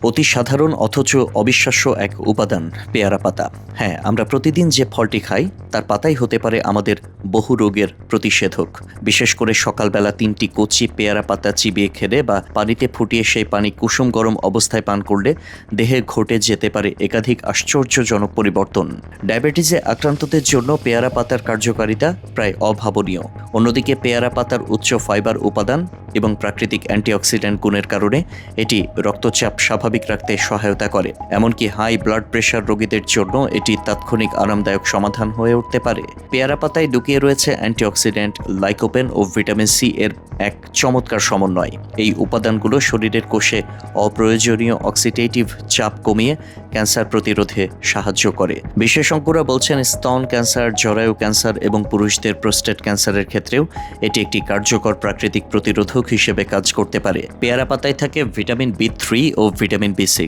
অতি সাধারণ অথচ অবিশ্বাস্য এক উপাদান পেয়ারা পাতা। হ্যাঁ, আমরা প্রতিদিন যে ফলটি খাই তার পাতাই হতে পারে আমাদের বহু রোগের প্রতিষেধক। বিশেষ করে সকালবেলা ৩টি কচি পেয়ারা পাতা চিবিয়ে খেলে বা পানিতে ফুটিয়ে সেই পানি কুসুম গরম অবস্থায় পান করলে দেহে ঘটে যেতে পারে একাধিক আশ্চর্যজনক পরিবর্তন। ডায়াবেটিসে আক্রান্তদের জন্য পেয়ারা পাতার কার্যকারিতা প্রায় অভাবনীয়। অন্যদিকে পেয়ারা পাতার উচ্চ ফাইবার উপাদান এবং প্রাকৃতিক অ্যান্টিঅক্সিডেন্ট গুণের কারণে এটি রক্তচাপ স্বাভাবিক রাখতে সহায়তা করে। এমনকি হাই ব্লাড প্রেশার রোগীদের জন্য এটি তাৎক্ষণিক আরামদায়ক সমাধান হয়ে উঠতে পারে। পেয়ারা পাতায় লুকিয়ে রয়েছে অ্যান্টিঅক্সিডেন্ট, লাইকোপেন ও ভিটামিন সি এর এক চমৎকার সমন্বয়। এই উপাদানগুলো শরীরের কোষে অপ্রয়োজনীয় অক্সিডেটিভ চাপ কমিয়ে ক্যান্সার প্রতিরোধে সাহায্য করে। বিশেষজ্ঞরা বলছেন স্তন ক্যান্সার, জরায়ু ক্যান্সার এবং পুরুষদের প্রোস্টেট ক্যান্সারের ক্ষেত্রেও এটি একটি কার্যকর প্রাকৃতিক প্রতিরোধক হিসেবে কাজ করতে পারে। পেয়ারা পাতায় থাকে ভিটামিন বি3 ও ভিটামিন বি6,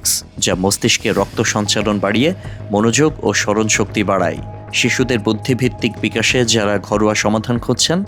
যা মস্তিষ্কে রক্ত সঞ্চালন বাড়িয়ে মনোযোগ ও স্মরণশক্তি বাড়ায়। শিশুদের বুদ্ধিভিত্তিক বিকাশে যারা ঘরোয়া সমাধান খুঁজছেন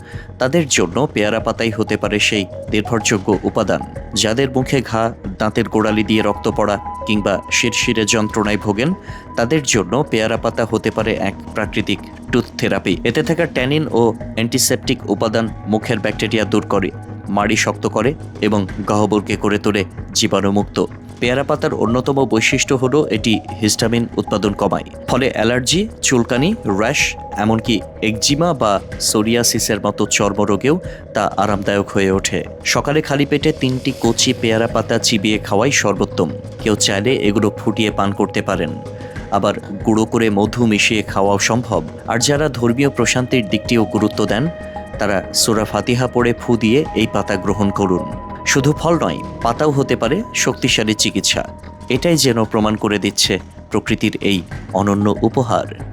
তাদের জন্য পেয়ারা পাতাই হতে পারে সেই নির্ভরযোগ্য উপাদান। যাদের মুখে ঘা, দাঁতের গোড়ালি দিয়ে রক্ত পড়া কিংবা শিরশিরে যন্ত্রণায় ভোগেন তাদের জন্য পেয়ারা পাতা হতে পারে এক প্রাকৃতিক টুথ থেরাপি। এতে থাকা ট্যানিন ও অ্যান্টিসেপটিক উপাদান মুখের ব্যাকটেরিয়া দূর করে, মাড়ি শক্ত করে এবং গহ্বরকে করে তোলে জীবাণুমুক্ত। পেয়ারা পাতার অন্যতম বৈশিষ্ট্য হলো এটি হিস্টামিন উৎপাদন কমায়, ফলে অ্যালার্জি, চুলকানি, র্যাশ, এমনকি একজিমা বা সোরিয়াসিসের মতো চর্মরোগেও তা আরামদায়ক হয়ে ওঠে। সকালে খালি পেটে 3টি কচি পেয়ারা পাতা চিবিয়ে খাওয়াই সর্বোত্তম। কেউ চাইলে এগুলো ফুটিয়ে পান করতে পারেন, আবার গুঁড়ো করে মধু মিশিয়ে খাওয়াও সম্ভব। আর যারা ধর্মীয় প্রশান্তির দিকটিও গুরুত্ব দেন তারা সূরা ফাতিহা পড়ে ফু দিয়ে এই পাতা গ্রহণ করুন। শুধু ফল নয়, পাতাও হতে পারে শক্তিশালী চিকিৎসা। এটাই যেন প্রমাণ করে দিচ্ছে প্রকৃতির এই অনন্য উপহার।